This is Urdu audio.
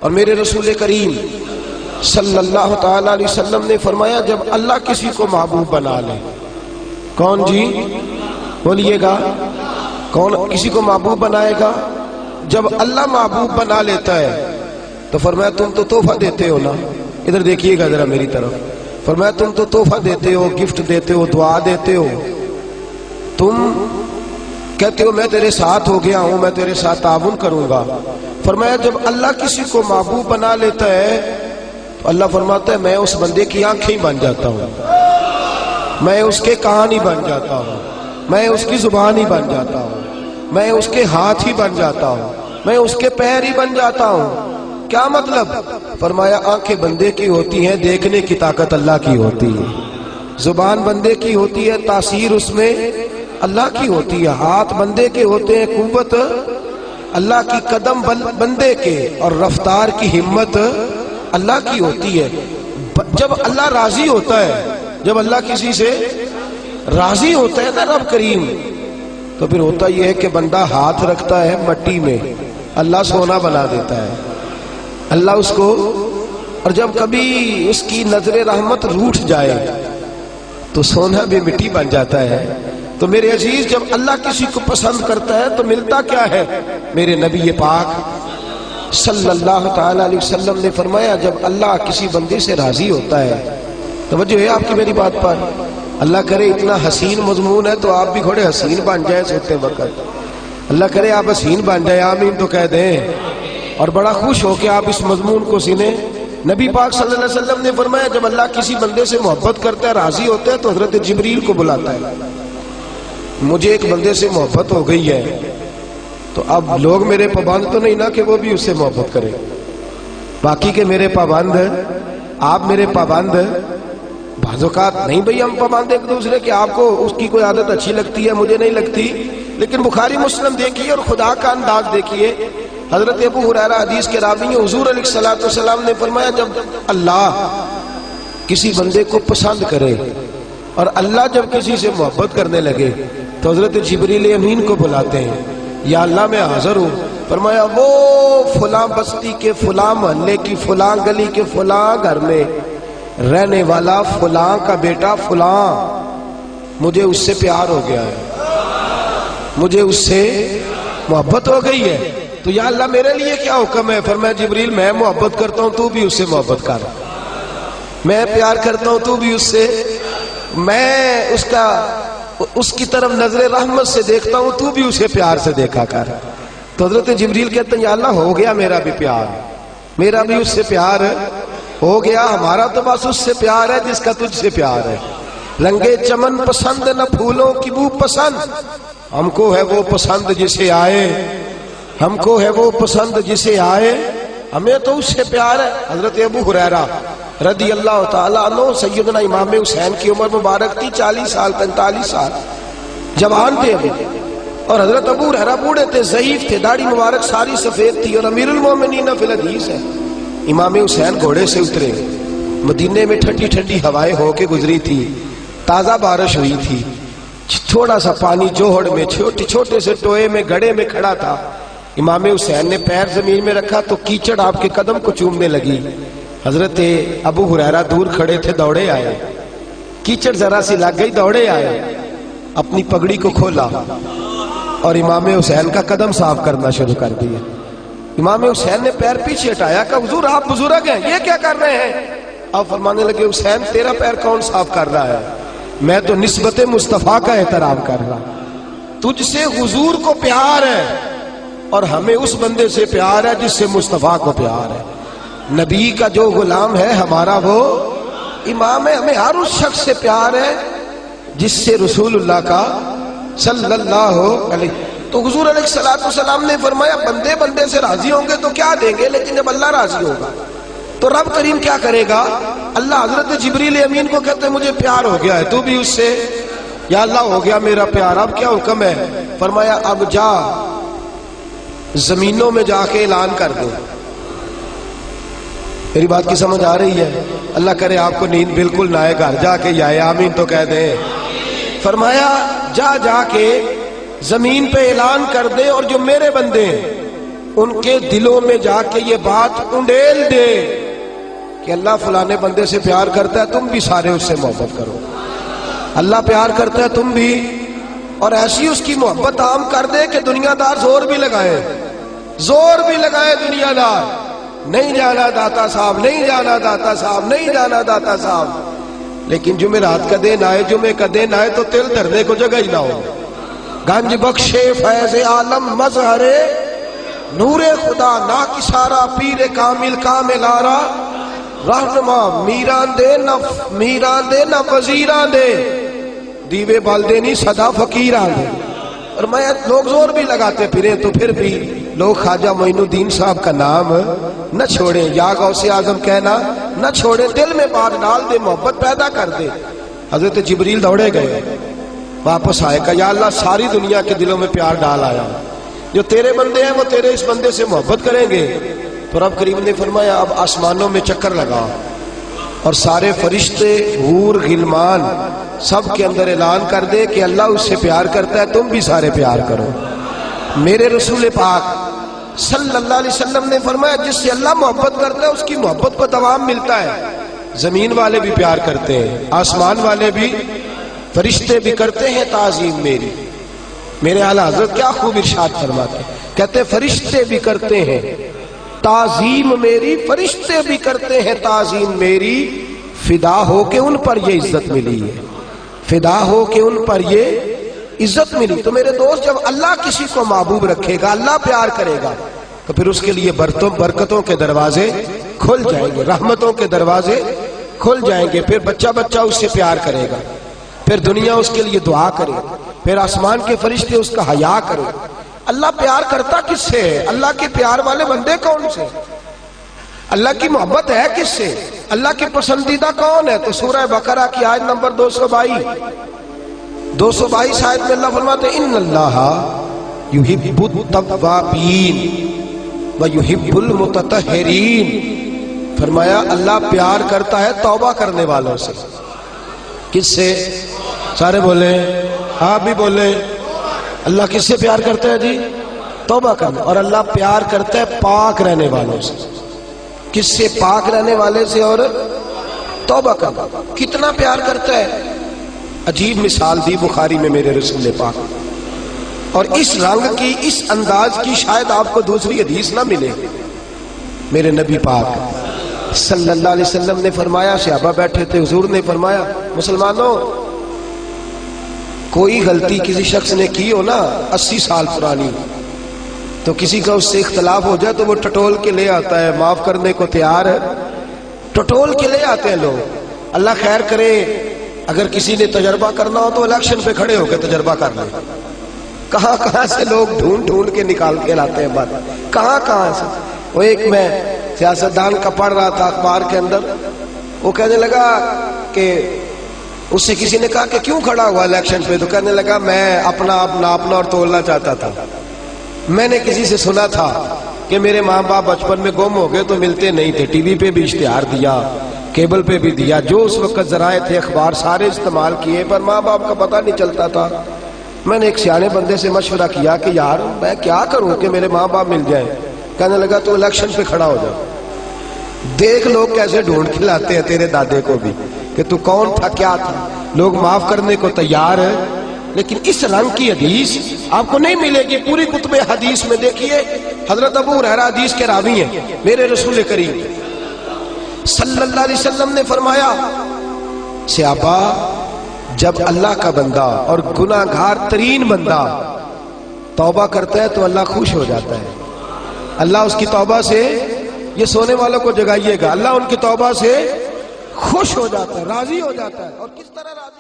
اور میرے رسول کریم صلی اللہ تعالی علیہ وسلم نے فرمایا جب اللہ کسی کو محبوب بنا لے، کون جی بولیے گا، کون کسی کو محبوب بنائے گا؟ جب اللہ محبوب بنا لیتا ہے تو فرمایا تم تو تحفہ دیتے ہو نا، ادھر دیکھیے گا ذرا میری طرف، فرمایا تم تو تحفہ دیتے ہو، گفٹ دیتے ہو، دعا دیتے ہو، تم کہتے ہو میں تیرے ساتھ ہو گیا ہوں، میں تیرے ساتھ تعاون کروں گا۔ فرمایا جب اللہ کسی کو محبوب بنا لیتا ہے تو اللہ فرماتا ہے میں اس بندے کی آنکھیں بن جاتا ہوں، میں اس کے کان ہی بن جاتا ہوں، میں اس کی زبان ہی بن جاتا ہوں، میں اس کے ہاتھ ہی بن جاتا ہوں، میں اس کے پیر ہی بن جاتا ہوں۔ کیا مطلب؟ فرمایا آنکھیں بندے کی ہوتی ہیں، دیکھنے کی طاقت اللہ کی ہوتی ہے، زبان بندے کی ہوتی ہے، تاثیر اس میں اللہ کی ہوتی ہے، ہاتھ بندے کے ہوتے ہیں، قوت اللہ کی، قدم بندے کے، اور رفتار کی ہمت اللہ کی ہوتی ہے۔ جب اللہ راضی ہوتا ہے، جب اللہ کسی سے راضی ہوتا ہے نا رب کریم، تو پھر ہوتا یہ ہے کہ بندہ ہاتھ رکھتا ہے مٹی میں، اللہ سونا بنا دیتا ہے اللہ اس کو، اور جب کبھی اس کی نظر رحمت روٹھ جائے تو سونا بھی مٹی بن جاتا ہے۔ تو میرے عزیز جب اللہ کسی کو پسند کرتا ہے تو ملتا کیا ہے؟ میرے نبی پاک صلی اللہ تعالی علیہ وسلم نے فرمایا جب اللہ کسی بندے سے راضی ہوتا ہے، توجہ ہے آپ کی میری بات پر، اللہ کرے اتنا حسین مضمون ہے تو آپ بھی تھوڑے حسین بن جائیں سوتے وقت، اللہ کرے آپ حسین بن جائیں، آمین تو کہہ دیں، اور بڑا خوش ہو کہ آپ اس مضمون کو سنیں۔ نبی پاک صلی اللہ علیہ وسلم نے فرمایا جب اللہ کسی بندے سے محبت کرتا ہے، راضی ہوتا ہے، تو حضرت جبریل کو بلاتا ہے، مجھے ایک بندے سے محبت ہو گئی ہے، تو اب لوگ میرے پابند تو نہیں نا کہ وہ بھی اس سے محبت کرے، باقی کے میرے پابند، آپ میرے پابند، بعض اوقات نہیں بھئی ہم پابند ایک دوسرے کے، آپ کو اس کی کوئی عادت اچھی لگتی ہے، مجھے نہیں لگتی، لیکن بخاری مسلم دیکھیے اور خدا کا انداز دیکھیے، حضرت ابو ہریرہ حدیث کے راوی ہیں، حضور علیہ الصلوۃ والسلام نے فرمایا جب اللہ کسی بندے کو پسند کرے اور اللہ جب کسی سے محبت کرنے لگے تو حضرت جبریل امین کو بلاتے ہیں، یا اللہ میں حاضر ہوں، فرمایا وہ فلاں بستی کے فلاں محلے کی فلاں گلی کے فلاں گھر میں رہنے والا فلاں کا بیٹا فلاں، مجھے اس سے پیار ہو گیا ہے، مجھے اس سے محبت ہو گئی ہے، تو یا اللہ میرے لیے کیا حکم ہے؟ فرمایا جبریل میں محبت کرتا ہوں تو بھی اس سے محبت کر، میں پیار کرتا ہوں تو بھی اس سے، میں اس کی طرف نظر رحمت سے دیکھتا ہوں تو بھی اسے پیار سے دیکھا کر۔ تو حضرت جبریل کہتے ہیں یا اللہ ہو گیا میرا بھی پیار، میرا بھی اس سے پیار ہو گیا، ہمارا تو بس اس سے پیار ہے جس کا تجھ سے پیار ہے، رنگے چمن پسند نہ پھولوں کی بو پسند، ہم کو ہے وہ پسند جسے آئے، ہم کو ہے وہ پسند جسے آئے، ہمیں تو اس سے پیار ہے۔ حضرت ابو ہریرہ رضی اللہ تعالیٰ عنہ، سیدنا امام حسین کی عمر مبارک تھی 40 سال 45 سال، جوان تھے ابھی، اور حضرت ابو ہریرہ بوڑھے تھے، ضعیف تھے، داڑھی مبارک ساری سفید تھی، اور امیر المومنین فی الحدیث ہے۔ امام حسین گھوڑے سے اترے، مدینے میں ٹھنڈی ٹھنڈی ہوائیں ہو کے گزری تھی، تازہ بارش ہوئی تھی، تھوڑا سا پانی جوہڑ میں چھوٹے سے ٹوئے میں گڑھے میں کھڑا تھا، امام حسین نے پیر زمین میں رکھا تو کیچڑ آپ کے قدم کو چومنے لگی، حضرت ابو ہریرہ دور کھڑے تھے، دوڑے آئے، کیچڑ ذرا سی لگ گئی، دوڑے آئے، اپنی پگڑی کو کھولا اور امام حسین کا قدم صاف کرنا شروع کر دیا۔ امام حسین نے پیر پیچھے ہٹایا کہ حضور آپ بزرگ ہیں، یہ کیا کر رہے ہیں؟ اب فرمانے لگے حسین تیرا پیر کون صاف کر رہا ہے؟ میں تو نسبت مصطفیٰ کا احترام کر رہا، تجھ سے حضور کو پیار ہے اور ہمیں اس بندے سے پیار ہے جس سے مصطفیٰ کو پیار ہے، نبی کا جو غلام ہے ہمارا وہ امام ہے، ہمیں ہر اس شخص سے پیار ہے جس سے رسول اللہ کا صلی اللہ علیہ۔ تو حضور علیہ السلام نے فرمایا بندے بندے سے راضی ہوں گے تو کیا دیں گے، لیکن جب اللہ راضی ہوگا تو رب کریم کیا کرے گا؟ اللہ حضرت جبریل امین کو کہتے ہیں مجھے پیار ہو گیا ہے تو بھی اس سے، یا اللہ ہو گیا میرا پیار، اب کیا حکم ہے؟ فرمایا اب جا زمینوں میں جا کے اعلان کر دو۔ میری بات کی سمجھ آ رہی ہے؟ اللہ کرے آپ کو نیند بالکل نہ آئے، گھر جا کے یا آمین تو کہہ دیں۔ فرمایا جا کے زمین پہ اعلان کر دے، اور جو میرے بندے ہیں ان کے دلوں میں جا کے یہ بات انڈیل دے کہ اللہ فلانے بندے سے پیار کرتا ہے، تم بھی سارے اس سے محبت کرو، اللہ پیار کرتا ہے تم بھی، اور ایسی اس کی محبت عام کر دے کہ دنیا دار زور بھی لگائے دنیا دار، نہیں جانا داتا صاحب، نہیں جانا داتا صاحب، نہیں جانا داتا صاحب، لیکن جمعرات کا دن آئے، جمعے کا دن آئے تو تل دھرنے کو جگہ ہی نہ ہو۔ گنج بخشے فیض عالم مظہر نور خدا نا کسارا پیر کامل کامل آرا رہنما میران دے نہ وزیران دے دیوے بالدے نہیں صدا فقیران دے۔ اور میں لوگ زور بھی لگاتے پھریں تو پھر بھی لوگ خواجہ معین الدین صاحب کا نام نہ چھوڑیں، یا غوث اعظم کہنا نہ چھوڑیں، دل میں بات ڈال دے، محبت پیدا کر دے۔ حضرت جبریل دوڑے گئے، واپس آئے، کہا یا اللہ ساری دنیا کے دلوں میں پیار ڈال آیا، جو تیرے بندے ہیں وہ تیرے اس بندے سے محبت کریں گے۔ تو رب کریم نے فرمایا اب آسمانوں میں چکر لگا اور سارے فرشتے، حور، غلمان سب کے اندر اعلان کر دے کہ اللہ اس سے پیار کرتا ہے، تم بھی سارے پیار کرو۔ میرے رسول پاک صلی اللہ علیہ وسلم نے فرمایا جس سے اللہ محبت کرتا ہے اس کی محبت کو دوام ملتا ہے۔ زمین والے بھی پیار کرتے ہیں، آسمان والے بھی، فرشتے بھی کرتے ہیں تعظیم میری۔ میرے اعلیٰ حضرت کیا خوب ارشاد فرماتے ہیں، کہتے فرشتے بھی کرتے ہیں تعظیم میری، فرشتے بھی کرتے ہیں تعظیم میری، فدا ہو کے ان پر یہ عزت ملی ہے، فدا ہو کے ان پر یہ عزت ملی۔ تو میرے دوست جب اللہ کسی کو محبوب رکھے گا، اللہ پیار کرے گا، تو پھر اس کے لیے برکتوں کے دروازے کھل جائیں گے، رحمتوں کے دروازے کھل جائیں گے، پھر بچہ اس سے پیار کرے گا، پھر دنیا اس کے لیے دعا کرے، پھر آسمان کے فرشتے اس کا حیا کرے۔ اللہ پیار کرتا کس سے ہے؟ اللہ کے پیار والے بندے کون سے؟ اللہ کی محبت ہے کس سے؟ اللہ کے پسندیدہ کون ہے؟ تو سورہ بقرہ کی آیت نمبر 222 آیت میں اللہ فرماتے ہیں ان اللہ یحب التوابین ویحب المتطہرین، فرمایا اللہ پیار کرتا ہے توبہ کرنے والوں سے۔ کس سے؟ سارے بولے، آپ بھی بولے، اللہ کس سے پیار کرتا ہے جی؟ توبہ کرنا۔ اور اللہ پیار کرتا ہے پاک رہنے والوں سے۔ کس سے؟ پاک رہنے والے سے اور توبہ کرنا۔ کتنا پیار کرتا ہے؟ عجیب مثال دی بخاری میں میرے رسول پاک، اور اس رنگ کی، اس انداز کی شاید آپ کو دوسری حدیث نہ ملے۔ میرے نبی پاک صلی اللہ علیہ وسلم نے فرمایا، صحابہ بیٹھے تھے، حضور نے فرمایا مسلمانوں کوئی غلطی کسی شخص نے کی ہو نا 80 سال پرانی، تو کسی کا اس سے اختلاف ہو جائے تو وہ ٹٹول کے لے آتا ہے، معاف کرنے کو تیار ہے، ٹٹول کے لے آتے ہیں لوگ۔ اللہ خیر کرے، اگر کسی نے تجربہ کرنا ہو تو الیکشن پہ کھڑے ہو کے تجربہ کر لیں۔ کہاں سے لوگ ڈھونڈ کے نکال کے لاتے ہیں بات، کہاں سے۔ وہ ایک میں سیاستدان کا پڑھ رہا تھا اخبار کے اندر، وہ کہنے لگا کہ اس سے کسی نے کہا کہ کیوں کھڑا ہوا الیکشن پہ، تو کہنے لگا میں اپنا آپ ناپنا اور تولنا چاہتا تھا۔ میں نے کسی سے سنا تھا کہ میرے ماں باپ بچپن میں گم ہو گئے تو ملتے نہیں تھے، ٹی وی پہ بھی اشتہار دیا، کیبل پہ بھی دیا، جو اس وقت ذرائع تھے اخبار سارے استعمال کیے، پر ماں باپ کا پتہ نہیں چلتا تھا۔ میں نے ایک سیانے بندے سے مشورہ کیا کہ یار میں کیا کروں کہ میرے ماں باپ مل جائیں۔ کہنے لگا تو الیکشن پہ کھڑا ہو جا، دیکھ لوگ کیسے ڈھونڈ کے لاتے ہیں تیرے دادے کو بھی کہ تو کون تھا، کیا تھا۔ لوگ معاف کرنے کو تیار ہے، لیکن اس رنگ کی حدیث آپ کو نہیں ملے گی۔ پوری کتب حدیث میں دیکھیے، حضرت ابو ہریرہ حدیث کے راوی ہیں، میرے رسول کریم صلی اللہ علیہ وسلم نے فرمایا صحابہ جب اللہ کا بندہ اور گناہ گار ترین بندہ توبہ کرتا ہے تو اللہ خوش ہو جاتا ہے، اللہ اس کی توبہ سے، یہ سونے والوں کو جگائیے گا، اللہ ان کی توبہ سے خوش ہو جاتا ہے، راضی ہو جاتا ہے۔ اور کس طرح راضی